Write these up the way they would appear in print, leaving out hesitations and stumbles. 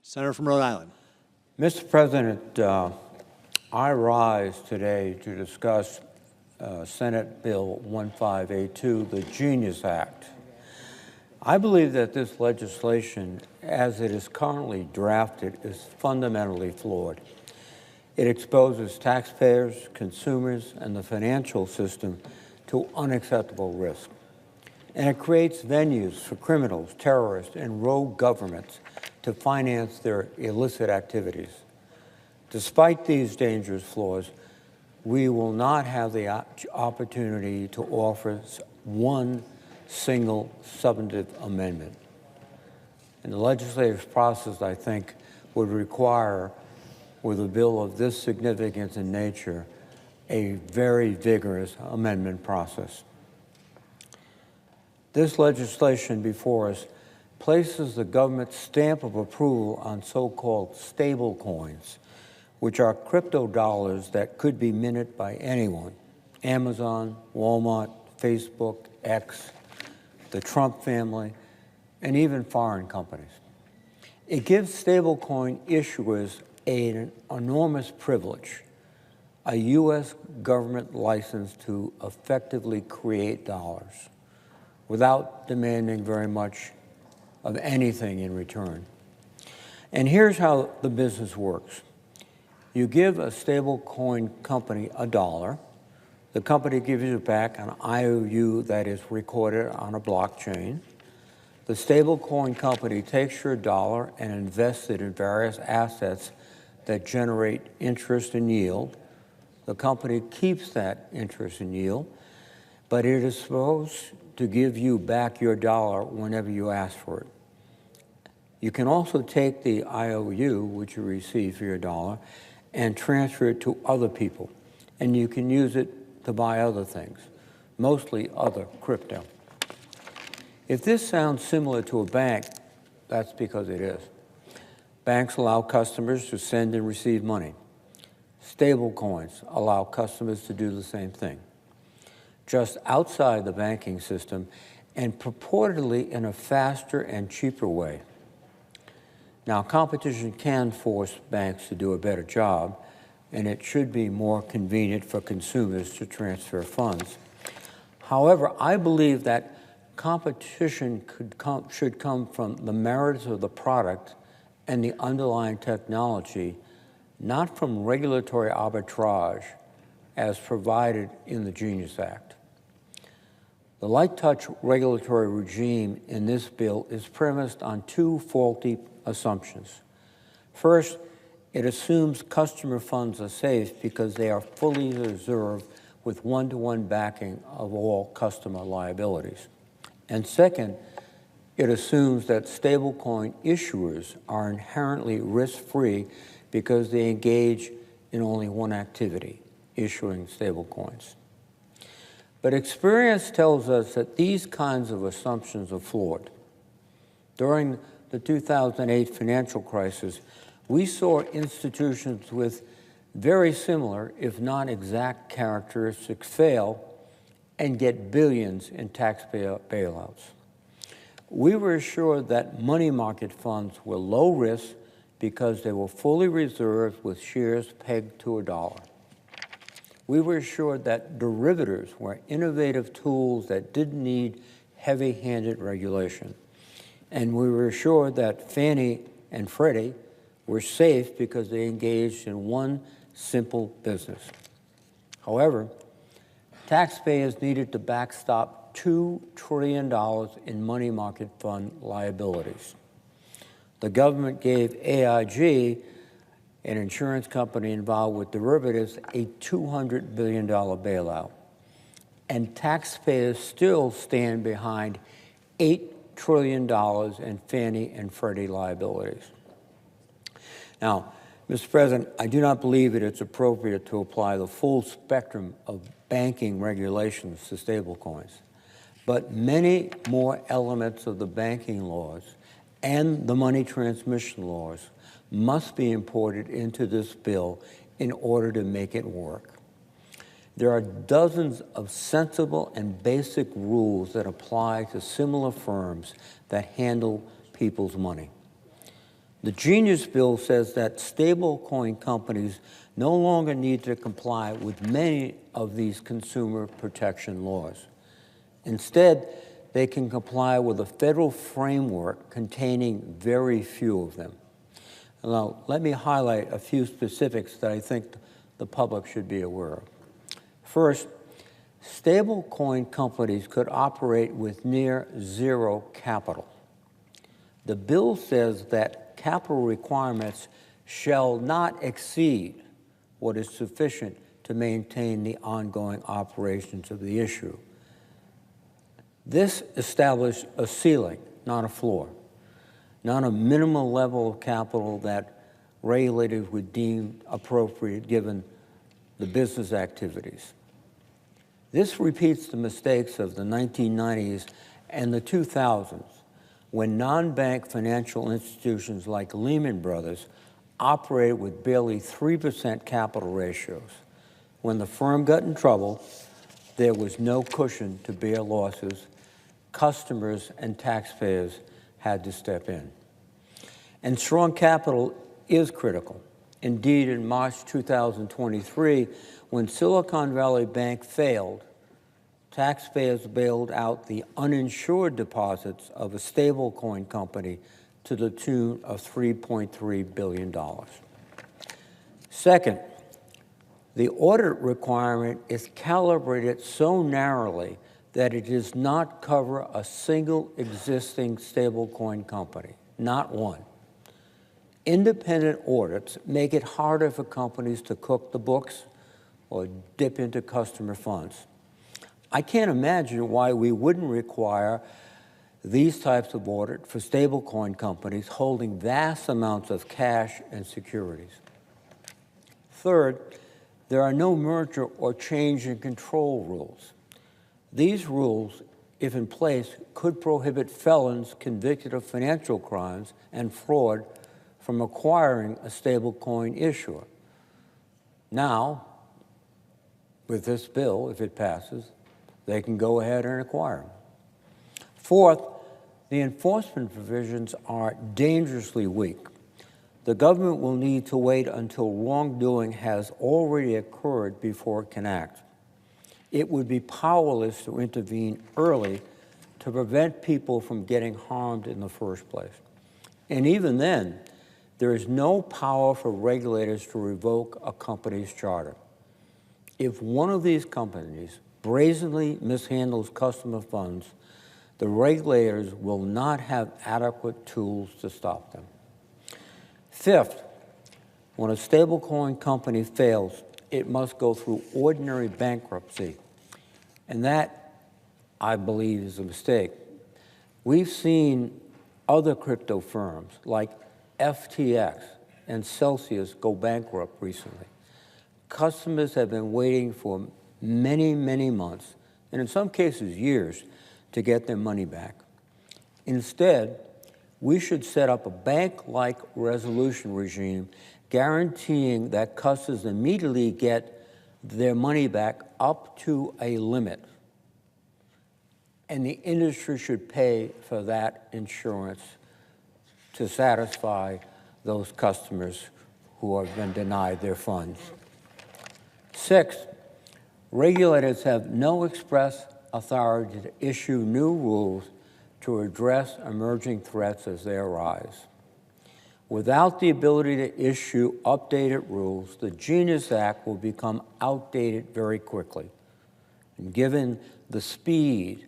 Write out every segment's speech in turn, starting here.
Senator from Rhode Island. Mr. President, I rise today to discuss Senate Bill 1582, the Genius Act. I believe that this legislation, as it is currently drafted, is fundamentally flawed. It exposes taxpayers, consumers, and the financial system to unacceptable risk. And it creates venues for criminals, terrorists, and rogue governments to finance their illicit activities. Despite these dangerous flaws, we will not have the opportunity to offer one single substantive amendment. And the legislative process, I think, would require, with a bill of this significance and nature, a very vigorous amendment process. This legislation before us places the government's stamp of approval on so-called stablecoins, which are crypto dollars that could be minted by anyone: Amazon, Walmart, Facebook, X, the Trump family, and even foreign companies. It gives stablecoin issuers an enormous privilege, a U.S. government license to effectively create dollars without demanding very much of anything in return. And here's how the business works. You give a stablecoin company $1. The company gives you back an IOU that is recorded on a blockchain. The stablecoin company takes your dollar and invests it in various assets that generate interest and yield. The company keeps that interest and yield, but it is supposed to give you back your dollar whenever you ask for it. You can also take the IOU, which you receive for your dollar, and transfer it to other people, and you can use it to buy other things, mostly other crypto. If this sounds similar to a bank, that's because it is. Banks allow customers to send and receive money. Stablecoins allow customers to do the same thing, just outside the banking system and purportedly in a faster and cheaper way. Now, competition can force banks to do a better job, and it should be more convenient for consumers to transfer funds. However, I believe that competition should come from the merits of the product and the underlying technology, not from regulatory arbitrage as provided in the Genius Act. The light touch regulatory regime in this bill is premised on two faulty assumptions. First, it assumes customer funds are safe because they are fully reserved with one-to-one backing of all customer liabilities. And second, it assumes that stablecoin issuers are inherently risk-free because they engage in only one activity, issuing stablecoins. But experience tells us that these kinds of assumptions are flawed. During the 2008 financial crisis, we saw institutions with very similar, if not exact, characteristics fail and get billions in taxpayer bailouts. We were assured that money market funds were low risk because they were fully reserved with shares pegged to $1. We were assured that derivatives were innovative tools that didn't need heavy-handed regulation. And we were assured that Fannie and Freddie were safe because they engaged in one simple business. However, taxpayers needed to backstop $2 trillion in money market fund liabilities. The government gave AIG, an insurance company involved with derivatives, a $200 billion bailout. And taxpayers still stand behind $8 trillion in Fannie and Freddie liabilities. Now, Mr. President, I do not believe that it's appropriate to apply the full spectrum of banking regulations to stablecoins, but many more elements of the banking laws and the money transmission laws must be imported into this bill in order to make it work. There are dozens of sensible and basic rules that apply to similar firms that handle people's money. The Genius Bill says that stablecoin companies no longer need to comply with many of these consumer protection laws. Instead, they can comply with a federal framework containing very few of them. Now, let me highlight a few specifics that I think the public should be aware of. First, stablecoin companies could operate with near zero capital. The bill says that capital requirements shall not exceed what is sufficient to maintain the ongoing operations of the issue. This established a ceiling, not a floor, not a minimal level of capital that regulators would deem appropriate given the business activities. This repeats the mistakes of the 1990s and the 2000s, when non-bank financial institutions like Lehman Brothers operated with barely 3% capital ratios. When the firm got in trouble, there was no cushion to bear losses. Customers and taxpayers had to step in. And strong capital is critical. Indeed, in March 2023, when Silicon Valley Bank failed, taxpayers bailed out the uninsured deposits of a stablecoin company to the tune of $3.3 billion. Second, the audit requirement is calibrated so narrowly that it does not cover a single existing stablecoin company, not one. Independent audits make it harder for companies to cook the books or dip into customer funds. I can't imagine why we wouldn't require these types of audit for stablecoin companies holding vast amounts of cash and securities. Third, there are no merger or change in control rules. These rules, if in place, could prohibit felons convicted of financial crimes and fraud from acquiring a stablecoin issuer. Now, with this bill, if it passes, they can go ahead and acquire them. Fourth, the enforcement provisions are dangerously weak. The government will need to wait until wrongdoing has already occurred before it can act. It would be powerless to intervene early to prevent people from getting harmed in the first place. And even then, there is no power for regulators to revoke a company's charter. If one of these companies brazenly mishandles customer funds, the regulators will not have adequate tools to stop them. Fifth, when a stablecoin company fails, it must go through ordinary bankruptcy. And that, I believe, is a mistake. We've seen other crypto firms like FTX and Celsius go bankrupt recently. Customers have been waiting for many, many months, and in some cases years, to get their money back. Instead, we should set up a bank-like resolution regime guaranteeing that customers immediately get their money back up to a limit. And the industry should pay for that insurance to satisfy those customers who have been denied their funds. Sixth, regulators have no express authority to issue new rules to address emerging threats as they arise. Without the ability to issue updated rules, the Genius Act will become outdated very quickly. And given the speed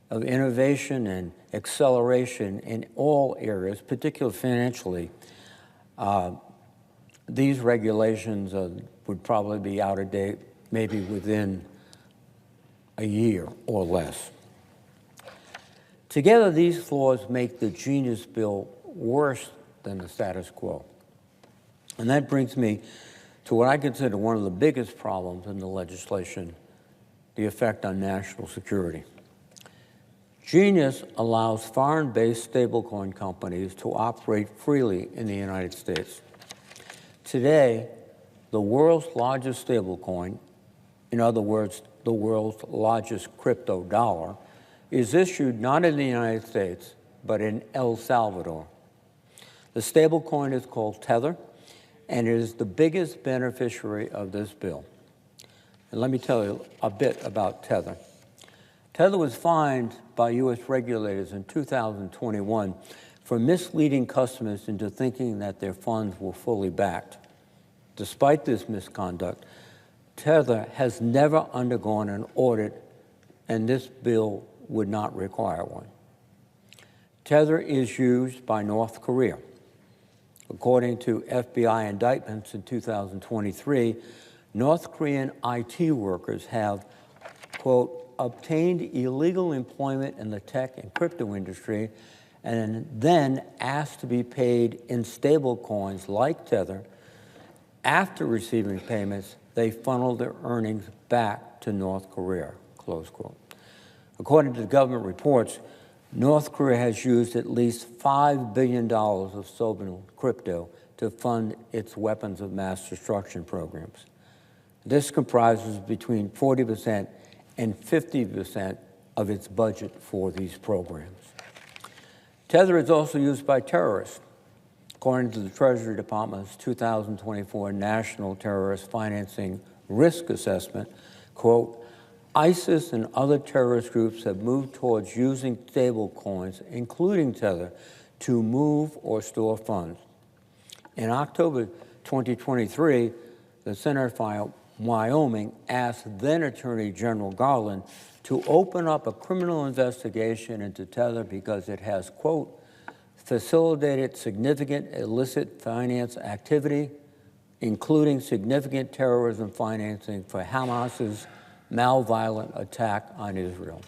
of innovation and acceleration in all areas, particularly financially, these regulations would probably be out of date maybe within a year or less. Together, these flaws make the Genius Bill worse than the status quo. And that brings me to what I consider one of the biggest problems in the legislation, the effect on national security. Genius allows foreign-based stablecoin companies to operate freely in the United States. Today, the world's largest stablecoin, in other words, the world's largest crypto dollar, is issued not in the United States, but in El Salvador. The stablecoin is called Tether, and it is the biggest beneficiary of this bill. And let me tell you a bit about Tether. Tether was fined by U.S. regulators in 2021 for misleading customers into thinking that their funds were fully backed. Despite this misconduct, Tether has never undergone an audit, and this bill would not require one. Tether is used by North Korea. According to FBI indictments in 2023, North Korean IT workers have, quote, obtained illegal employment in the tech and crypto industry and then asked to be paid in stable coins like Tether. After receiving payments, they funneled their earnings back to North Korea, close quote. According to government reports, North Korea has used at least $5 billion of stolen crypto to fund its weapons of mass destruction programs. This comprises between 40% and 50% of its budget for these programs. Tether is also used by terrorists. According to the Treasury Department's 2024 National Terrorist Financing Risk Assessment, quote, ISIS and other terrorist groups have moved towards using stablecoins, including Tether, to move or store funds. In October 2023, the Senator for Wyoming asked then Attorney General Garland to open up a criminal investigation into Tether because it has, quote, facilitated significant illicit finance activity, including significant terrorism financing for Hamas's malviolent attack on Israel.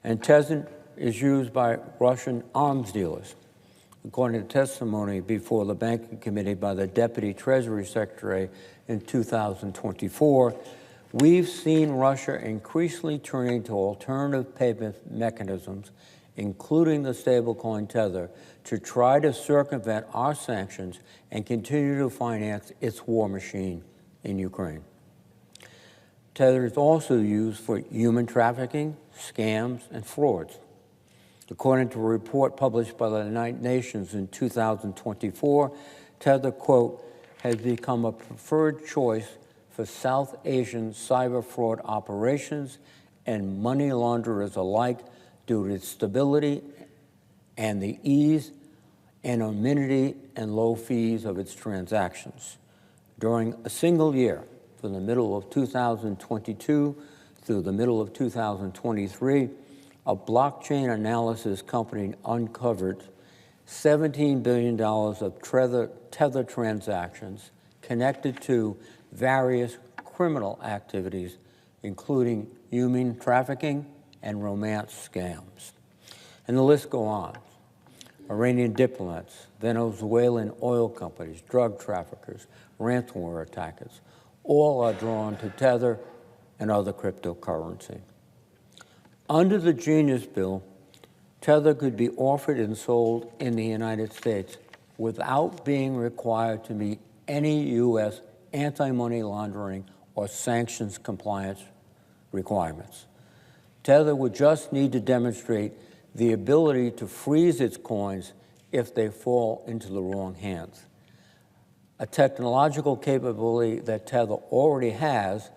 And Tether is used by Russian arms dealers. According to testimony before the Banking Committee by the Deputy Treasury Secretary in 2024, we've seen Russia increasingly turning to alternative payment mechanisms, including the stablecoin Tether, to try to circumvent our sanctions and continue to finance its war machine in Ukraine. Tether is also used for human trafficking, scams, and frauds. According to a report published by the United Nations in 2024, Tether, quote, has become a preferred choice for South Asian cyber fraud operations and money launderers alike due to its stability and the ease, anonymity, and low fees of its transactions. During a single year, from the middle of 2022 through the middle of 2023, a blockchain analysis company uncovered $17 billion of Tether transactions connected to various criminal activities, including human trafficking and romance scams. And the list goes on. Iranian diplomats, Venezuelan oil companies, drug traffickers, ransomware attackers, all are drawn to Tether and other cryptocurrency. Under the Genius Bill, Tether could be offered and sold in the United States without being required to meet any U.S. anti-money laundering or sanctions compliance requirements. Tether would just need to demonstrate the ability to freeze its coins if they fall into the wrong hands, a technological capability that Tether already has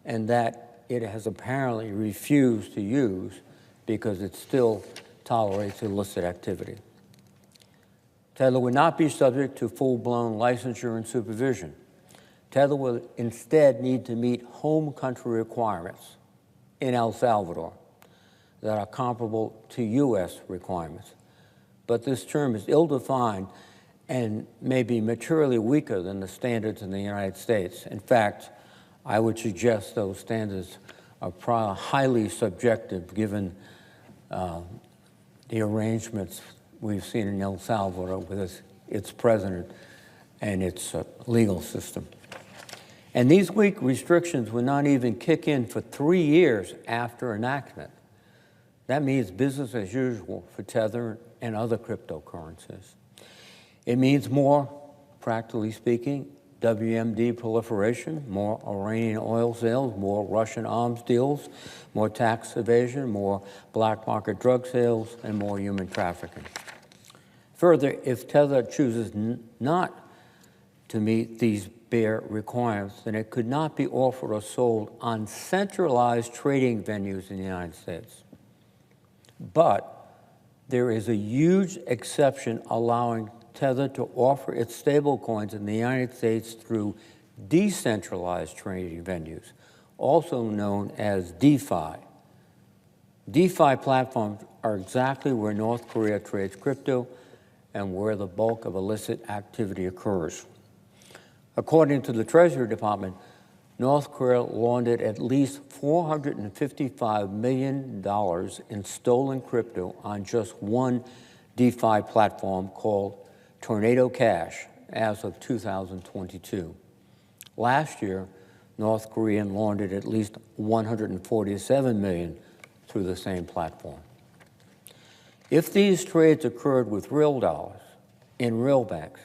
and that it has apparently refused to use because it still tolerates illicit activity. Tether would not be subject to full-blown licensure and supervision. Tether will instead need to meet home country requirements in El Salvador that are comparable to U.S. requirements. But this term is ill-defined and may be materially weaker than the standards in the United States. In fact, I would suggest those standards are probably highly subjective given the arrangements we've seen in El Salvador with its president and its legal system. And these weak restrictions would not even kick in for 3 years after enactment. That means business as usual for Tether and other cryptocurrencies. It means more, practically speaking, WMD proliferation, more Iranian oil sales, more Russian arms deals, more tax evasion, more black market drug sales, and more human trafficking. Further, if Tether chooses not to meet these bare requirements, then it could not be offered or sold on centralized trading venues in the United States. But there is a huge exception allowing Tether to offer its stablecoins in the United States through decentralized trading venues, also known as DeFi. DeFi platforms are exactly where North Korea trades crypto and where the bulk of illicit activity occurs. According to the Treasury Department, North Korea laundered at least $455 million in stolen crypto on just one DeFi platform called Tornado Cash as of 2022. Last year, North Korea laundered at least $147 million through the same platform. If these trades occurred with real dollars in real banks,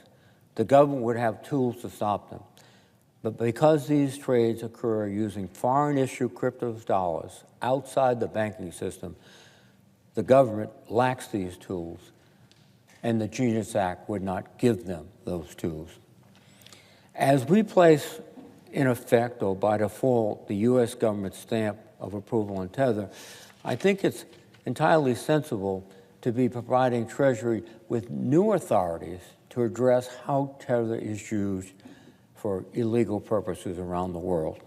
the government would have tools to stop them. But because these trades occur using foreign-issue crypto dollars outside the banking system, the government lacks these tools, and the Genius Act would not give them those tools. As we place in effect, or by default, the U.S. government stamp of approval on Tether, I think it's entirely sensible to be providing Treasury with new authorities to address how Tether is used for illegal purposes around the world.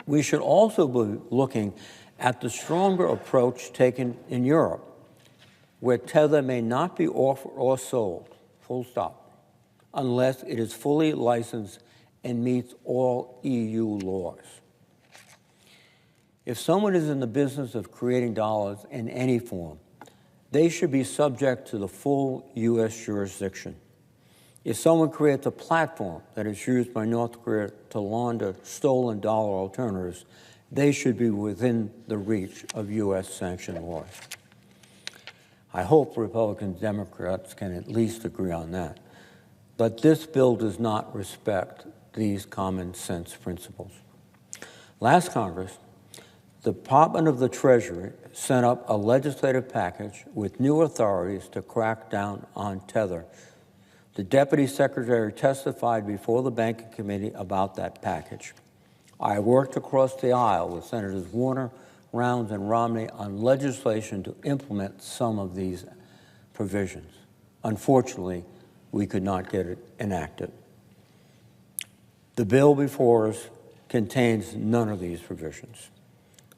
We should also be looking at the stronger approach taken in Europe, where Tether may not be offered or sold, full stop, unless it is fully licensed and meets all EU laws. If someone is in the business of creating dollars in any form, they should be subject to the full U.S. jurisdiction. If someone creates a platform that is used by North Korea to launder stolen dollar alternatives, they should be within the reach of U.S. sanctioned laws. I hope Republicans and Democrats can at least agree on that. But this bill does not respect these common sense principles. Last Congress, the Department of the Treasury sent up a legislative package with new authorities to crack down on Tether. The Deputy Secretary testified before the Banking Committee about that package. I worked across the aisle with Senators Warner, Rounds, and Romney on legislation to implement some of these provisions. Unfortunately, we could not get it enacted. The bill before us contains none of these provisions.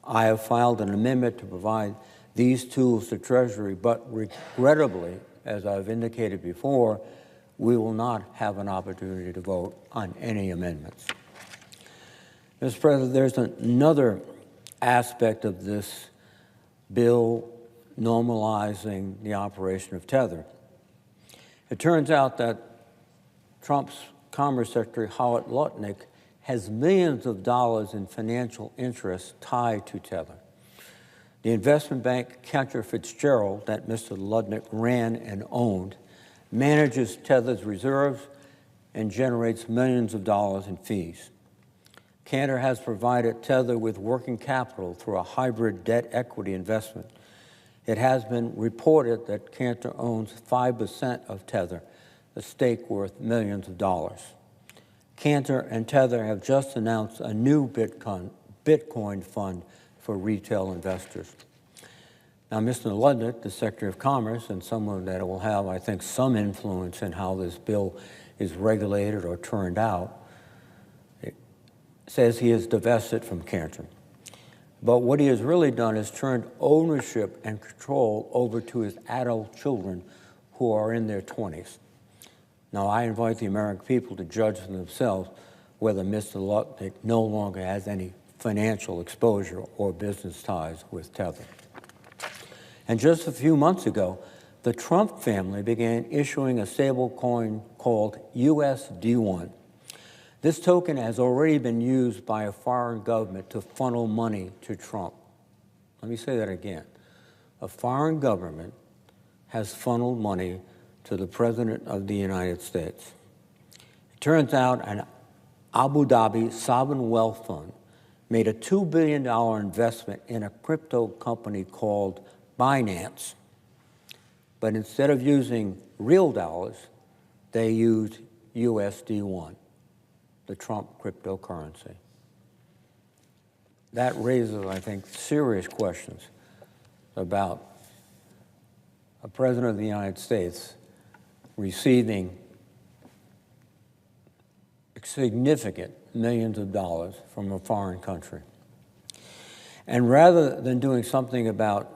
I have filed an amendment to provide these tools to Treasury, but regrettably, as I've indicated before, we will not have an opportunity to vote on any amendments. Mr. President, there's another aspect of this bill normalizing the operation of Tether. It turns out that Trump's Commerce Secretary, Howard Lutnick, has millions of dollars in financial interests tied to Tether. The investment bank Cantor Fitzgerald, that Mr. Lutnick ran and owned, manages Tether's reserves and generates millions of dollars in fees. Cantor has provided Tether with working capital through a hybrid debt equity investment. It has been reported that Cantor owns 5% of Tether, a stake worth millions of dollars. Cantor and Tether have just announced a new Bitcoin fund for retail investors. Now, Mr. Lutnick, the Secretary of Commerce, and someone that will have, I think, some influence in how this bill is regulated or turned out, says he is divested from Cantor. But what he has really done is turned ownership and control over to his adult children who are in their 20s. Now, I invite the American people to judge for themselves whether Mr. Lutnick no longer has any financial exposure or business ties with Tether. And just a few months ago, the Trump family began issuing a stablecoin called USD1. This token has already been used by a foreign government to funnel money to Trump. Let me say that again. A foreign government has funneled money to the President of the United States. It turns out an Abu Dhabi sovereign wealth fund made a $2 billion investment in a crypto company called Binance. but instead of using real dollars, they used USD1, the Trump cryptocurrency. That raises, I think, serious questions about a president of the United States receiving significant millions of dollars from a foreign country. And rather than doing something about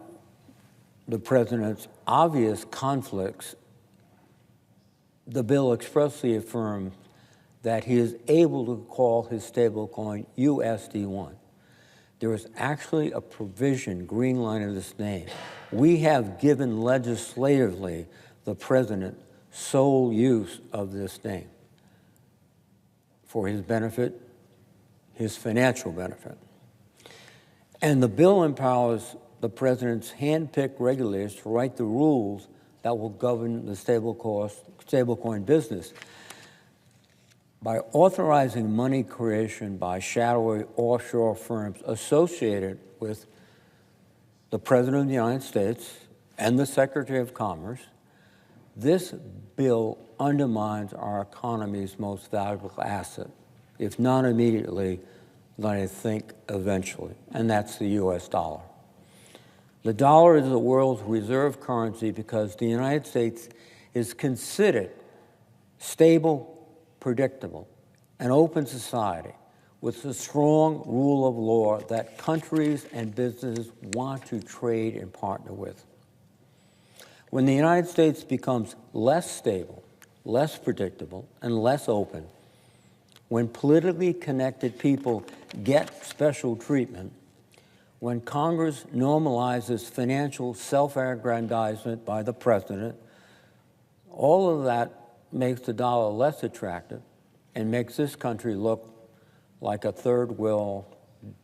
the president's obvious conflicts, the bill expressly affirms that he is able to call his stablecoin USD1. There is actually a provision, green line of this name. We have given legislatively the president sole use of this name for his benefit, his financial benefit. And the bill empowers the president's hand-picked regulators to write the rules that will govern the stablecoin business. By authorizing money creation by shadowy offshore firms associated with the President of the United States and the Secretary of Commerce, this bill undermines our economy's most valuable asset, if not immediately, then I think eventually, and that's the US dollar. The dollar is the world's reserve currency because the United States is considered stable, predictable, an open society with a strong rule of law that countries and businesses want to trade and partner with. When the United States becomes less stable, less predictable, and less open, when politically connected people get special treatment, when Congress normalizes financial self-aggrandizement by the president, all of that makes the dollar less attractive and makes this country look like a third world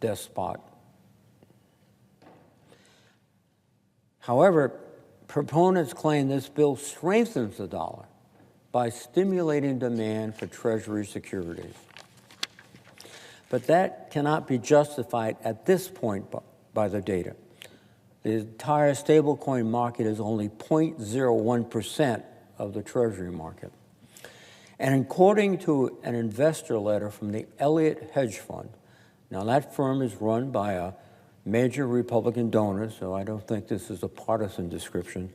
despot. However, proponents claim this bill strengthens the dollar by stimulating demand for Treasury securities. But that cannot be justified at this point by the data. The entire stablecoin market is only 0.01% of the Treasury market. And according to an investor letter from the Elliott Hedge Fund, now that firm is run by a major Republican donor, so I don't think this is a partisan description,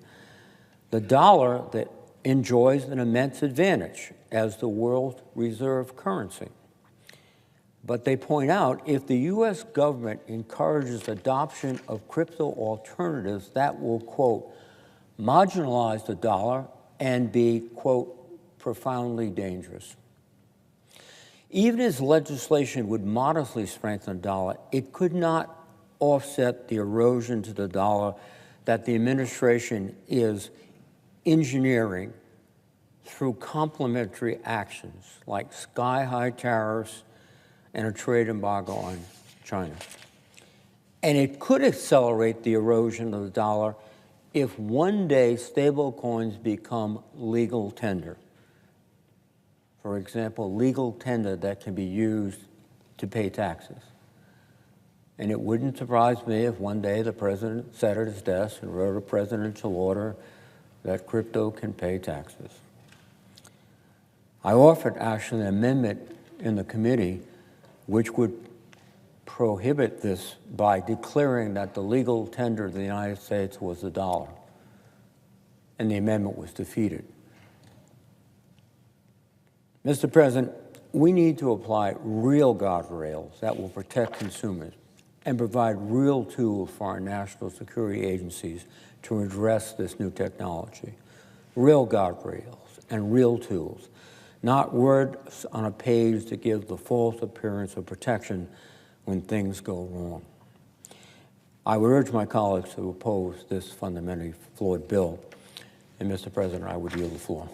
the dollar that enjoys an immense advantage as the world's reserve currency. But they point out if the U.S. government encourages adoption of crypto alternatives, that will, quote, marginalize the dollar and be, quote, profoundly dangerous. Even as legislation would modestly strengthen the dollar, it could not offset the erosion to the dollar that the administration is engineering through complementary actions like sky-high tariffs and a trade embargo on China. And it could accelerate the erosion of the dollar if one day stablecoins become legal tender. For example, legal tender that can be used to pay taxes. And it wouldn't surprise me if one day the president sat at his desk and wrote a presidential order that crypto can pay taxes. I offered actually an amendment in the committee which would prohibit this by declaring that the legal tender of the United States was the dollar. And the amendment was defeated. Mr. President, we need to apply real guardrails that will protect consumers and provide real tools for our national security agencies to address this new technology. Real guardrails and real tools, not words on a page that give the false appearance of protection when things go wrong. I would urge my colleagues to oppose this fundamentally flawed bill. And Mr. President, I would yield the floor.